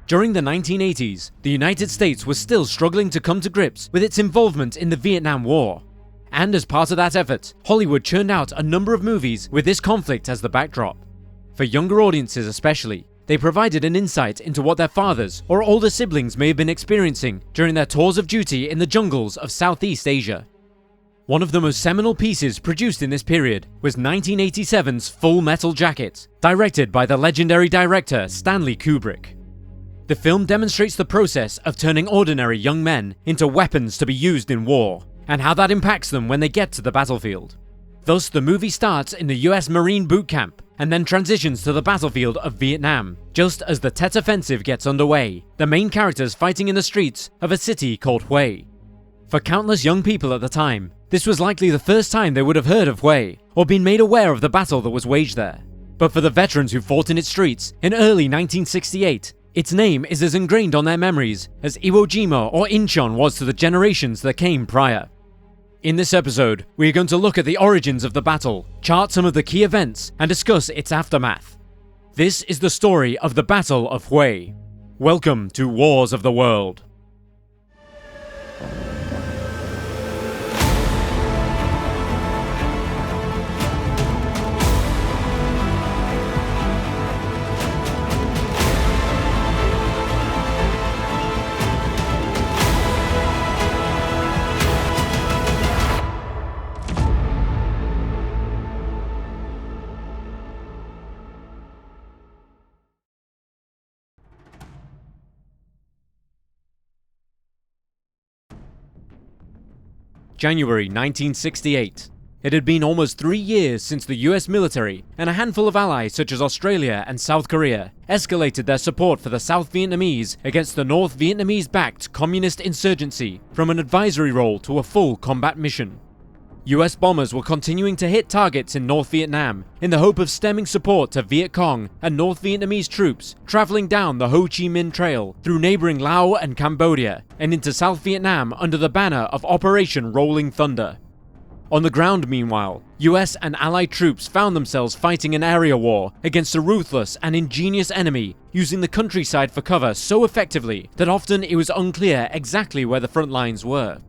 During the 1980s, the United States was still struggling to come to grips with its involvement in the Vietnam War. And as part of that effort, Hollywood churned out a number of movies with this conflict as the backdrop. For younger audiences especially, they provided an insight into what their fathers or older siblings may have been experiencing during their tours of duty in the jungles of Southeast Asia. One of the most seminal pieces produced in this period was 1987's Full Metal Jacket, directed by the legendary director Stanley Kubrick. The film demonstrates the process of turning ordinary young men into weapons to be used in war, and how that impacts them when they get to the battlefield. Thus, the movie starts in the US Marine boot camp and then transitions to the battlefield of Vietnam, just as the Tet Offensive gets underway, the main characters fighting in the streets of a city called Hue. For countless young people at the time, this was likely the first time they would have heard of Hue, or been made aware of the battle that was waged there. But for the veterans who fought in its streets in early 1968, its name is as ingrained on their memories as Iwo Jima or Inchon was to the generations that came prior. In this episode, we are going to look at the origins of the battle, chart some of the key events, and discuss its aftermath. This is the story of the Battle of Hue. Welcome to Wars of the World. January 1968. It had been almost 3 years since the US military and a handful of allies such as Australia and South Korea escalated their support for the South Vietnamese against the North Vietnamese-backed communist insurgency from an advisory role to a full combat mission. US bombers were continuing to hit targets in North Vietnam in the hope of stemming support to Viet Cong and North Vietnamese troops traveling down the Ho Chi Minh Trail through neighboring Laos and Cambodia and into South Vietnam under the banner of Operation Rolling Thunder. On the ground, meanwhile, US and Allied troops found themselves fighting an area war against a ruthless and ingenious enemy, using the countryside for cover so effectively that often it was unclear exactly where the front lines were.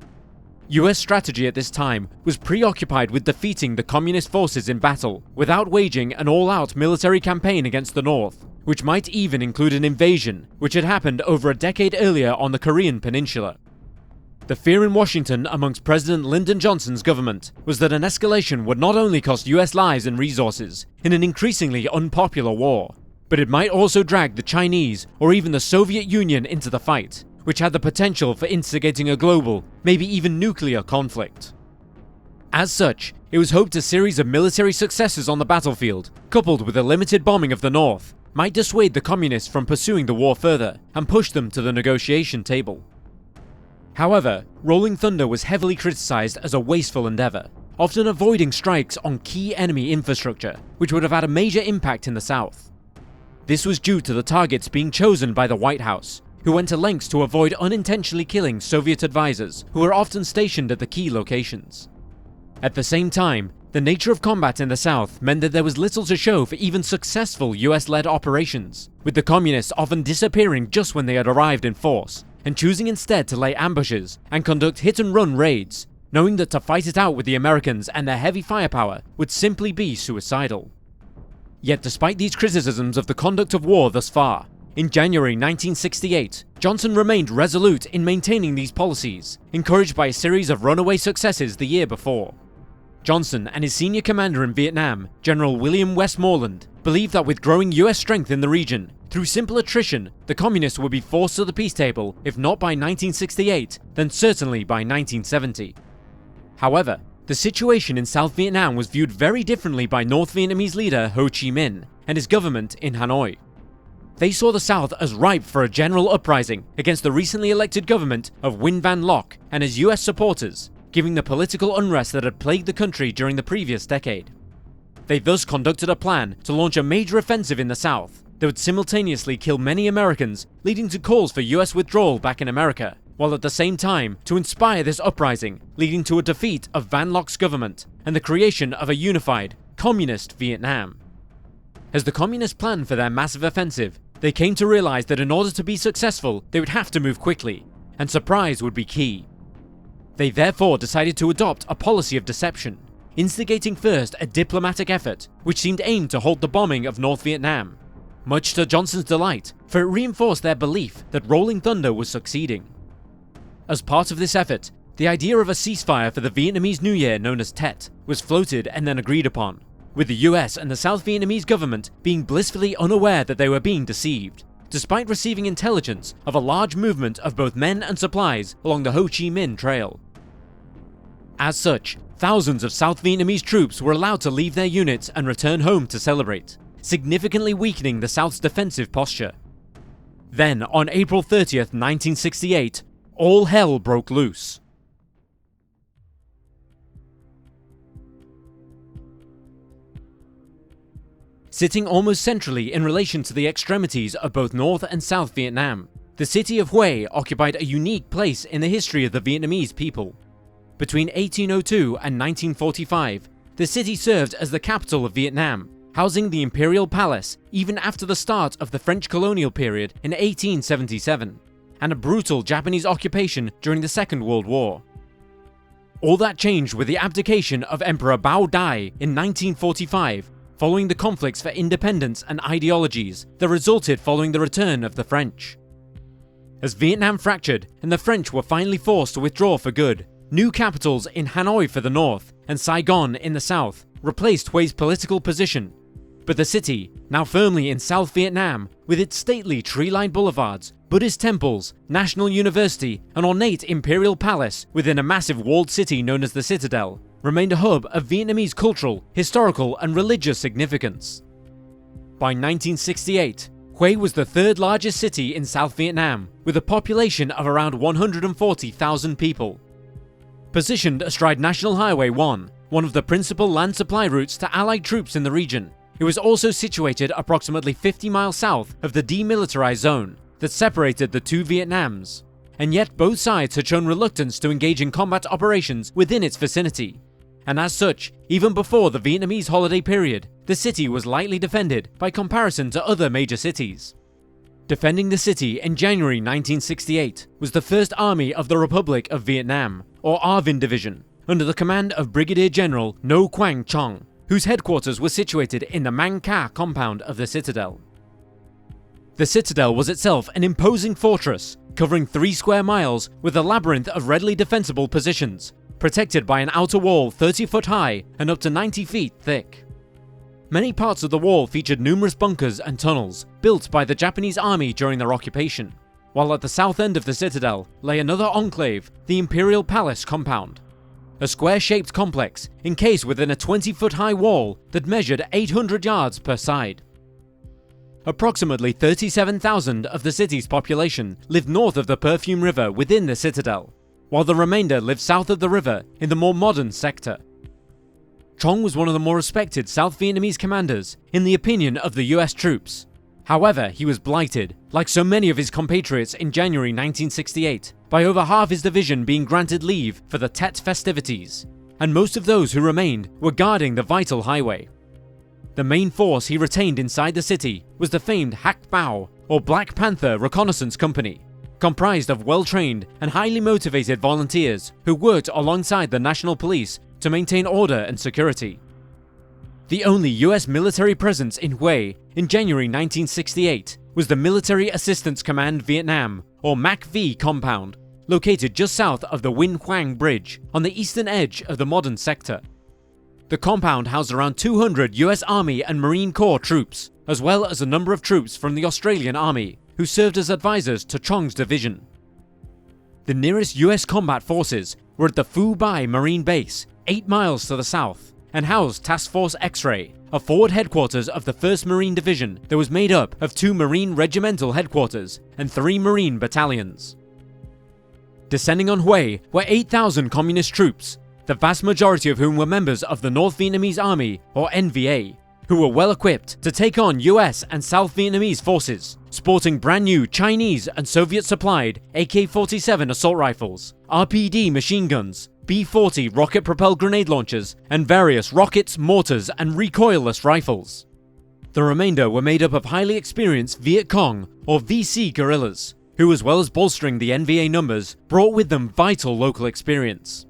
US strategy at this time was preoccupied with defeating the communist forces in battle, without waging an all-out military campaign against the North, which might even include an invasion, which had happened over a decade earlier on the Korean peninsula. The fear in Washington amongst President Lyndon Johnson's government was that an escalation would not only cost US lives and resources in an increasingly unpopular war, but it might also drag the Chinese or even the Soviet Union into the fight, which had the potential for instigating a global, maybe even nuclear conflict. As such, it was hoped a series of military successes on the battlefield, coupled with a limited bombing of the North, might dissuade the communists from pursuing the war further and push them to the negotiation table. However, Rolling Thunder was heavily criticized as a wasteful endeavor, often avoiding strikes on key enemy infrastructure, which would have had a major impact in the South. This was due to the targets being chosen by the White House, who went to lengths to avoid unintentionally killing Soviet advisors who were often stationed at the key locations. At the same time, the nature of combat in the South meant that there was little to show for even successful US-led operations, with the communists often disappearing just when they had arrived in force, and choosing instead to lay ambushes and conduct hit-and-run raids, knowing that to fight it out with the Americans and their heavy firepower would simply be suicidal. Yet despite these criticisms of the conduct of war thus far, in January 1968, Johnson remained resolute in maintaining these policies, encouraged by a series of runaway successes the year before. Johnson and his senior commander in Vietnam, General William Westmoreland, believed that with growing US strength in the region, through simple attrition, the communists would be forced to the peace table, if not by 1968, then certainly by 1970. However, the situation in South Vietnam was viewed very differently by North Vietnamese leader Ho Chi Minh and his government in Hanoi. They saw the South as ripe for a general uprising against the recently elected government of Win Van Lock and his US supporters, given the political unrest that had plagued the country during the previous decade. They thus conducted a plan to launch a major offensive in the South that would simultaneously kill many Americans, leading to calls for US withdrawal back in America, while at the same time to inspire this uprising, leading to a defeat of Van Lock's government and the creation of a unified, communist Vietnam. As the communists planned for their massive offensive, They came to realize that in order to be successful, they would have to move quickly, and surprise would be key. They therefore decided to adopt a policy of deception, instigating first a diplomatic effort which seemed aimed to halt the bombing of North Vietnam, much to Johnson's delight, for it reinforced their belief that Rolling Thunder was succeeding. As part of this effort, the idea of a ceasefire for the Vietnamese New Year known as Tet was floated and then agreed upon, with the US and the South Vietnamese government being blissfully unaware that they were being deceived, despite receiving intelligence of a large movement of both men and supplies along the Ho Chi Minh Trail. As such, thousands of South Vietnamese troops were allowed to leave their units and return home to celebrate, significantly weakening the South's defensive posture. Then, on April 30th, 1968, all hell broke loose. Sitting almost centrally in relation to the extremities of both North and South Vietnam, the city of Hue occupied a unique place in the history of the Vietnamese people. Between 1802 and 1945, the city served as the capital of Vietnam, housing the Imperial Palace even after the start of the French colonial period in 1877, and a brutal Japanese occupation during the Second World War. All that changed with the abdication of Emperor Bao Dai in 1945, following the conflicts for independence and ideologies that resulted following the return of the French. As Vietnam fractured and the French were finally forced to withdraw for good, new capitals in Hanoi for the north and Saigon in the south replaced Hue's political position. But the city, now firmly in South Vietnam, with its stately tree-lined boulevards, Buddhist temples, National University, and ornate imperial palace within a massive walled city known as the Citadel, remained a hub of Vietnamese cultural, historical, and religious significance. By 1968, Hue was the third largest city in South Vietnam, with a population of around 140,000 people. Positioned astride National Highway 1, one of the principal land supply routes to Allied troops in the region, it was also situated approximately 50 miles south of the demilitarized zone that separated the two Vietnams, and yet both sides had shown reluctance to engage in combat operations within its vicinity. And as such, even before the Vietnamese holiday period, the city was lightly defended by comparison to other major cities. Defending the city in January 1968 was the 1st Army of the Republic of Vietnam, or ARVIN Division, under the command of Brigadier General No Quang Trong, whose headquarters were situated in the Mang Ca compound of the Citadel. The Citadel was itself an imposing fortress, covering 3 square miles with a labyrinth of readily defensible positions, protected by an outer wall 30 foot high and up to 90 feet thick. Many parts of the wall featured numerous bunkers and tunnels built by the Japanese army during their occupation, while at the south end of the Citadel lay another enclave, the Imperial Palace compound, a square-shaped complex encased within a 20-foot high wall that measured 800 yards per side. Approximately 37,000 of the city's population lived north of the Perfume River within the Citadel, while the remainder lived south of the river in the more modern sector. Trong was one of the more respected South Vietnamese commanders in the opinion of the US troops. However, he was blighted, like so many of his compatriots in January 1968, by over half his division being granted leave for the Tet festivities, and most of those who remained were guarding the vital highway. The main force he retained inside the city was the famed Hak Bao, or Black Panther Reconnaissance Company, comprised of well-trained and highly motivated volunteers who worked alongside the National Police to maintain order and security. The only US military presence in Hue in January 1968 was the Military Assistance Command Vietnam, or MACV compound, located just south of the Win Hoang Bridge on the eastern edge of the modern sector. The compound housed around 200 US Army and Marine Corps troops, as well as a number of troops from the Australian Army, who served as advisors to Chong's division. The nearest US combat forces were at the Phu Bai Marine Base, 8 miles to the south, and housed Task Force X-Ray, a forward headquarters of the 1st Marine Division that was made up of 2 Marine Regimental headquarters and 3 Marine battalions. Descending on Hue were 8,000 communist troops, the vast majority of whom were members of the North Vietnamese Army, or NVA, who were well equipped to take on US and South Vietnamese forces, sporting brand new Chinese and Soviet supplied AK-47 assault rifles, RPD machine guns, B-40 rocket-propelled grenade launchers, and various rockets, mortars, and recoilless rifles. The remainder were made up of highly experienced Viet Cong or VC guerrillas, who, as well as bolstering the NVA numbers, brought with them vital local experience.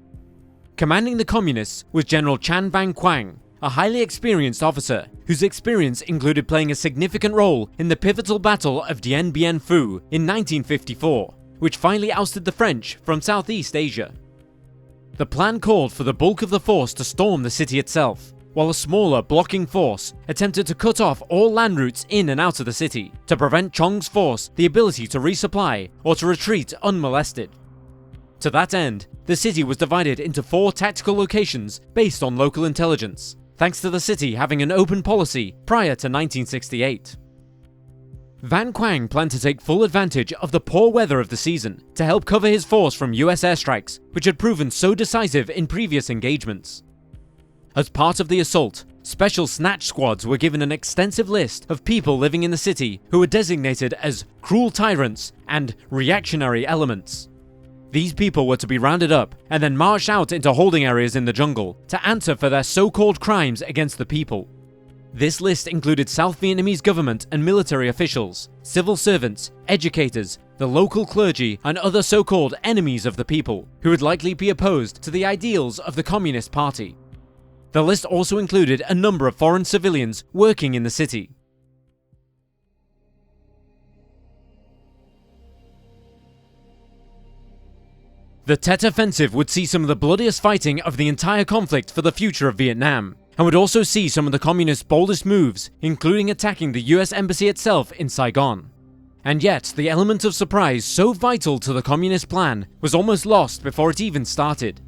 Commanding the communists was General Chan Van Quang, a highly experienced officer whose experience included playing a significant role in the pivotal Battle of Dien Bien Phu in 1954, which finally ousted the French from Southeast Asia. The plan called for the bulk of the force to storm the city itself, while a smaller blocking force attempted to cut off all land routes in and out of the city to prevent Chong's force the ability to resupply or to retreat unmolested. To that end, the city was divided into 4 tactical locations based on local intelligence, thanks to the city having an open policy prior to 1968. Van Quang planned to take full advantage of the poor weather of the season to help cover his force from US airstrikes, which had proven so decisive in previous engagements. As part of the assault, special snatch squads were given an extensive list of people living in the city who were designated as cruel tyrants and reactionary elements. These people were to be rounded up and then marched out into holding areas in the jungle to answer for their so-called crimes against the people. This list included South Vietnamese government and military officials, civil servants, educators, the local clergy, and other so-called enemies of the people who would likely be opposed to the ideals of the Communist Party. The list also included a number of foreign civilians working in the city. The Tet Offensive would see some of the bloodiest fighting of the entire conflict for the future of Vietnam, and would also see some of the communists' boldest moves, including attacking the US Embassy itself in Saigon. And yet, the element of surprise so vital to the communist plan was almost lost before it even started.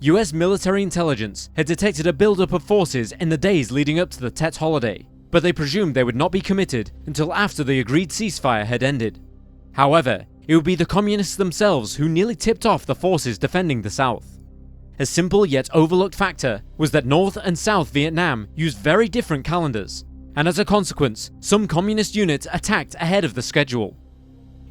US military intelligence had detected a buildup of forces in the days leading up to the Tet holiday, but they presumed they would not be committed until after the agreed ceasefire had ended. However, it would be the communists themselves who nearly tipped off the forces defending the South. A simple yet overlooked factor was that North and South Vietnam used very different calendars, and as a consequence, some communist units attacked ahead of the schedule.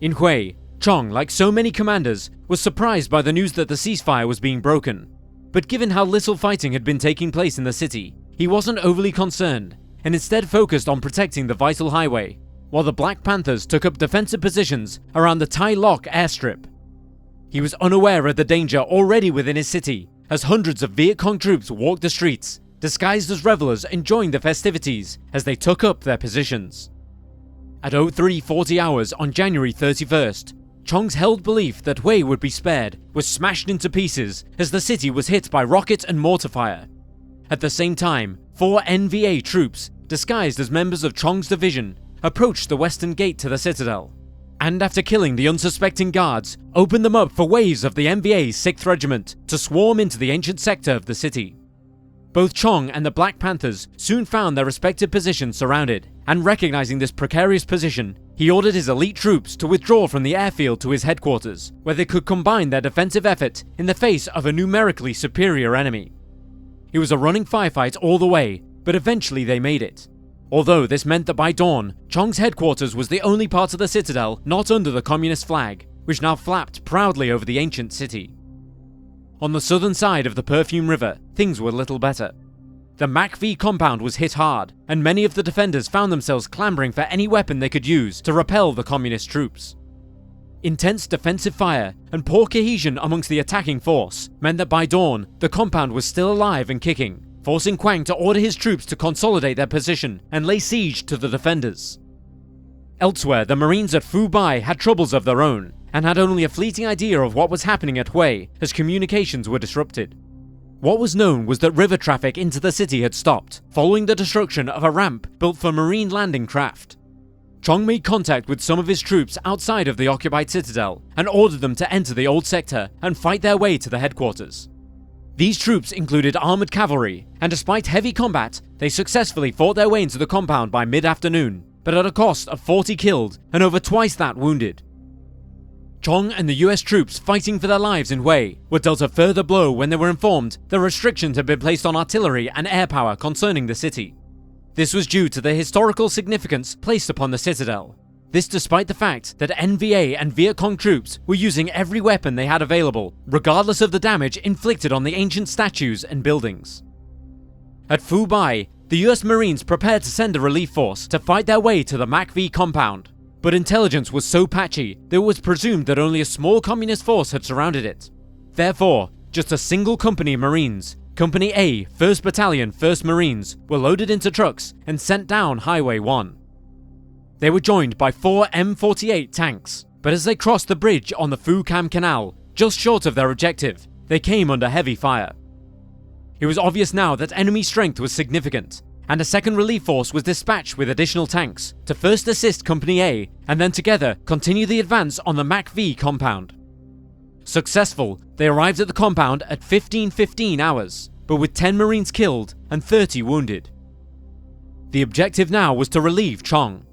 In Hue, Chong, like so many commanders, was surprised by the news that the ceasefire was being broken. But given how little fighting had been taking place in the city, he wasn't overly concerned, and instead focused on protecting the vital highway, while the Black Panthers took up defensive positions around the Tai Loc airstrip. He was unaware of the danger already within his city, as hundreds of Viet Cong troops walked the streets, disguised as revelers enjoying the festivities as they took up their positions. At 03:40 hours on January 31st, Chong's held belief that Hue would be spared was smashed into pieces as the city was hit by rocket and mortar fire. At the same time, 4 NVA troops, disguised as members of Chong's division, approached the western gate to the Citadel, and after killing the unsuspecting guards, opened them up for waves of the NVA's 6th Regiment to swarm into the ancient sector of the city. Both Chong and the Black Panthers soon found their respective positions surrounded, and recognizing this precarious position, he ordered his elite troops to withdraw from the airfield to his headquarters, where they could combine their defensive effort in the face of a numerically superior enemy. It was a running firefight all the way, but eventually they made it. Although this meant that by dawn, Chong's headquarters was the only part of the Citadel not under the communist flag, which now flapped proudly over the ancient city. On the southern side of the Perfume River, things were little better. The MAC-V compound was hit hard, and many of the defenders found themselves clamoring for any weapon they could use to repel the communist troops. Intense defensive fire and poor cohesion amongst the attacking force meant that by dawn, the compound was still alive and kicking, forcing Quang to order his troops to consolidate their position and lay siege to the defenders. Elsewhere, the Marines at Phu Bai had troubles of their own, and had only a fleeting idea of what was happening at Hue as communications were disrupted. What was known was that river traffic into the city had stopped, following the destruction of a ramp built for marine landing craft. Chong made contact with some of his troops outside of the occupied citadel, and ordered them to enter the old sector and fight their way to the headquarters. These troops included armored cavalry, and despite heavy combat, they successfully fought their way into the compound by mid-afternoon, but at a cost of 40 killed and over twice that wounded. Chong and the US troops fighting for their lives in Hue were dealt a further blow when they were informed that restrictions had been placed on artillery and air power concerning the city. This was due to the historical significance placed upon the Citadel. This despite the fact that NVA and Viet Cong troops were using every weapon they had available, regardless of the damage inflicted on the ancient statues and buildings. At Phu Bai, The US Marines prepared to send a relief force to fight their way to the MACV compound, but intelligence was so patchy that it was presumed that only a small communist force had surrounded it. Therefore, just a single company of Marines, Company A, 1st Battalion, 1st Marines, were loaded into trucks and sent down Highway 1. They were joined by 4 M48 tanks, but as they crossed the bridge on the Phu Cam Canal, just short of their objective, they came under heavy fire. It was obvious now that enemy strength was significant, and a second relief force was dispatched with additional tanks to first assist Company A and then together continue the advance on the MACV compound. Successful, they arrived at the compound at 15:15 hours, but with 10 Marines killed and 30 wounded. The objective now was to relieve Chong.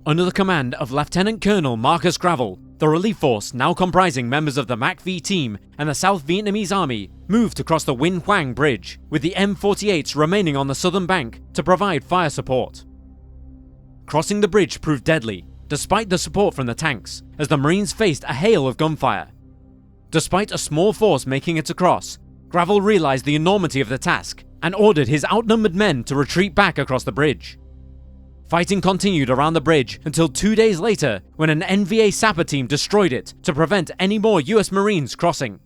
Under the command of Lieutenant Colonel Marcus Gravel, the relief force, now comprising members of the MACV team and the South Vietnamese Army, moved to cross the Vinh Hoang Bridge, with the M48s remaining on the southern bank to provide fire support. Crossing the bridge proved deadly, despite the support from the tanks, as the Marines faced a hail of gunfire. Despite a small force making it across, Gravel realized the enormity of the task and ordered his outnumbered men to retreat back across the bridge. Fighting continued around the bridge until 2 days later, when an NVA sapper team destroyed it to prevent any more US Marines crossing.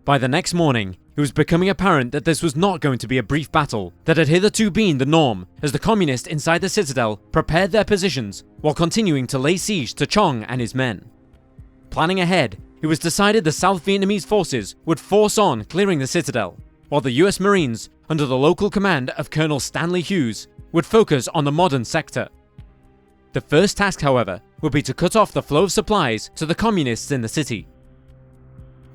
By the next morning, it was becoming apparent that this was not going to be a brief battle that had hitherto been the norm, as the communists inside the Citadel prepared their positions while continuing to lay siege to Chong and his men. Planning ahead, it was decided the South Vietnamese forces would force on clearing the Citadel, while the US Marines, under the local command of Colonel Stanley Hughes, would focus on the modern sector. The first task, however, would be to cut off the flow of supplies to the communists in the city.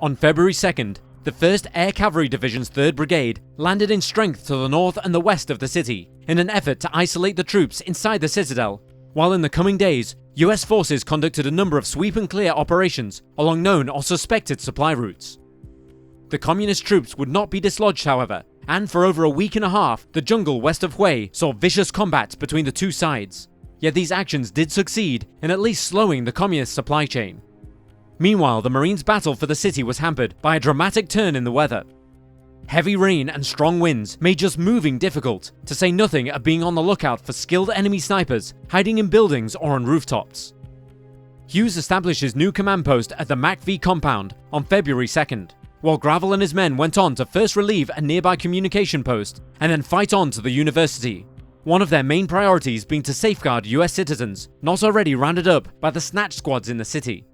On February 2nd, the 1st Air Cavalry Division's 3rd Brigade landed in strength to the north and the west of the city in an effort to isolate the troops inside the Citadel, while in the coming days, US forces conducted a number of sweep and clear operations along known or suspected supply routes. The communist troops would not be dislodged, however, and for over a week and a half, the jungle west of Hue saw vicious combat between the two sides. Yet these actions did succeed in at least slowing the communist supply chain. Meanwhile, the Marines' battle for the city was hampered by a dramatic turn in the weather. Heavy rain and strong winds made just moving difficult, to say nothing of being on the lookout for skilled enemy snipers hiding in buildings or on rooftops. Hughes established his new command post at the MACV compound on February 2nd, while Gravel and his men went on to first relieve a nearby communication post and then fight on to the university, one of their main priorities being to safeguard US citizens not already rounded up by the snatch squads in the city.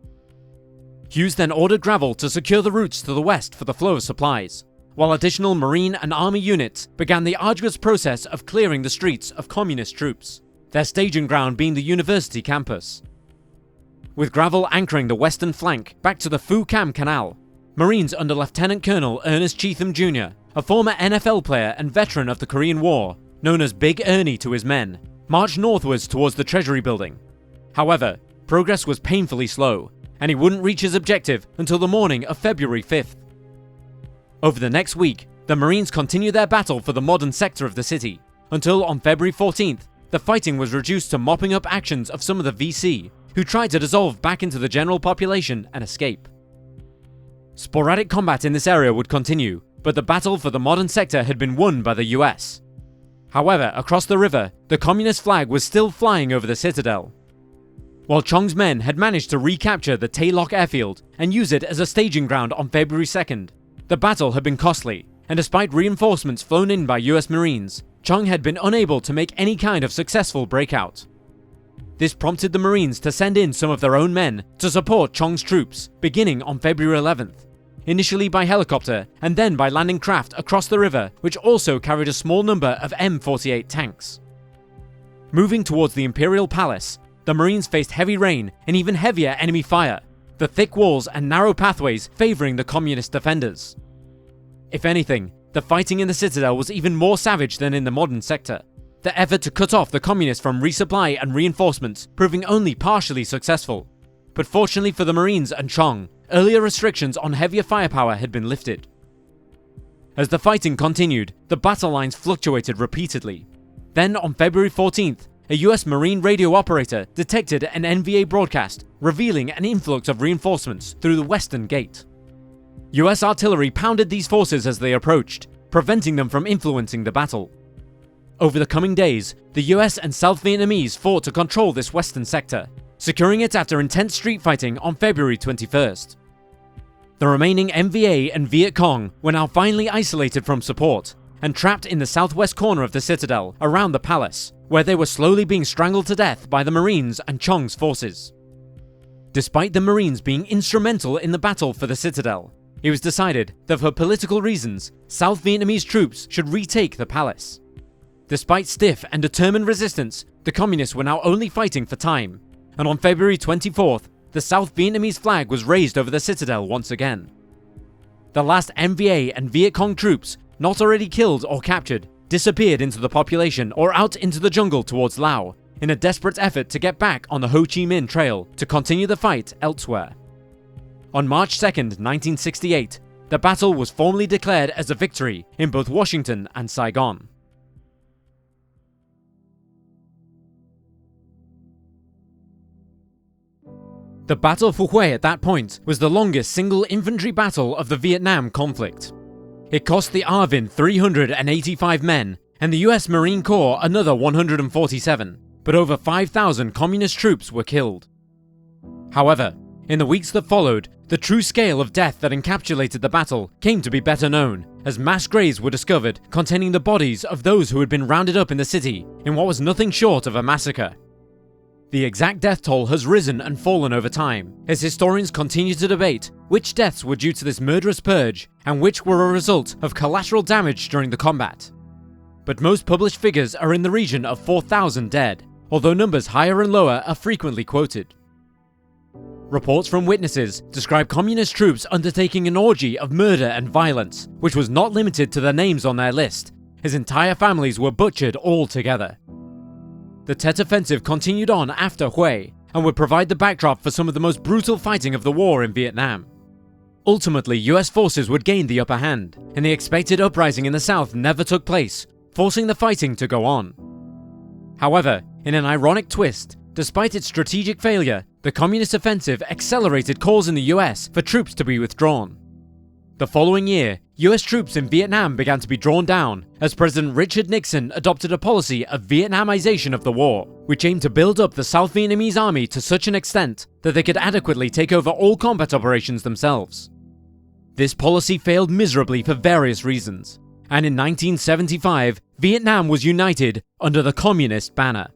Hughes then ordered Gravel to secure the routes to the west for the flow of supplies, while additional Marine and Army units began the arduous process of clearing the streets of communist troops, their staging ground being the university campus. With Gravel anchoring the western flank back to the Phu Cam Canal, Marines under Lieutenant Colonel Ernest Cheatham Jr., a former NFL player and veteran of the Korean War, known as Big Ernie to his men, marched northwards towards the Treasury building. However, progress was painfully slow, and he wouldn't reach his objective until the morning of February 5th. Over the next week, the Marines continued their battle for the modern sector of the city, until on February 14th, the fighting was reduced to mopping up actions of some of the VC, who tried to dissolve back into the general population and escape. Sporadic combat in this area would continue, but the battle for the modern sector had been won by the US. However, across the river, the communist flag was still flying over the Citadel. While Chong's men had managed to recapture the Tay Lok airfield and use it as a staging ground on February 2nd, the battle had been costly, and despite reinforcements flown in by US Marines, Chong had been unable to make any kind of successful breakout. This prompted the Marines to send in some of their own men to support Chong's troops, beginning on February 11th, initially by helicopter and then by landing craft across the river, which also carried a small number of M48 tanks. Moving towards the Imperial Palace, the Marines faced heavy rain and even heavier enemy fire, the thick walls and narrow pathways favoring the communist defenders. If anything, the fighting in the Citadel was even more savage than in the modern sector, the effort to cut off the communists from resupply and reinforcements proving only partially successful. But fortunately for the Marines and Chong, earlier restrictions on heavier firepower had been lifted. As the fighting continued, the battle lines fluctuated repeatedly. Then on February 14th, a US Marine radio operator detected an NVA broadcast revealing an influx of reinforcements through the western gate. US artillery pounded these forces as they approached, preventing them from influencing the battle. Over the coming days, the US and South Vietnamese fought to control this western sector, securing it after intense street fighting on February 21st. The remaining MVA and Viet Cong were now finally isolated from support and trapped in the southwest corner of the Citadel around the palace, where they were slowly being strangled to death by the Marines and Chong's forces. Despite the Marines being instrumental in the battle for the Citadel, it was decided that for political reasons, South Vietnamese troops should retake the palace. Despite stiff and determined resistance, the communists were now only fighting for time, and on February 24th, the South Vietnamese flag was raised over the Citadel once again. The last MVA and Viet Cong troops, not already killed or captured, disappeared into the population or out into the jungle towards Laos, in a desperate effort to get back on the Ho Chi Minh Trail to continue the fight elsewhere. On March 2nd, 1968, the battle was formally declared as a victory in both Washington and Saigon. The Battle for Hue at that point was the longest single infantry battle of the Vietnam conflict. It cost the ARVN 385 men and the US Marine Corps another 147, but over 5,000 communist troops were killed. However, in the weeks that followed, the true scale of death that encapsulated the battle came to be better known, as mass graves were discovered containing the bodies of those who had been rounded up in the city in what was nothing short of a massacre. The exact death toll has risen and fallen over time, as historians continue to debate which deaths were due to this murderous purge and which were a result of collateral damage during the combat. But most published figures are in the region of 4,000 dead, although numbers higher and lower are frequently quoted. Reports from witnesses describe communist troops undertaking an orgy of murder and violence, which was not limited to the names on their list, as entire families were butchered altogether. The Tet Offensive continued on after Hue, and would provide the backdrop for some of the most brutal fighting of the war in Vietnam. Ultimately, US forces would gain the upper hand, and the expected uprising in the south never took place, forcing the fighting to go on. However, in an ironic twist, despite its strategic failure, the communist offensive accelerated calls in the US for troops to be withdrawn. The following year, US troops in Vietnam began to be drawn down as President Richard Nixon adopted a policy of Vietnamization of the war, which aimed to build up the South Vietnamese army to such an extent that they could adequately take over all combat operations themselves. This policy failed miserably for various reasons, and in 1975, Vietnam was united under the communist banner.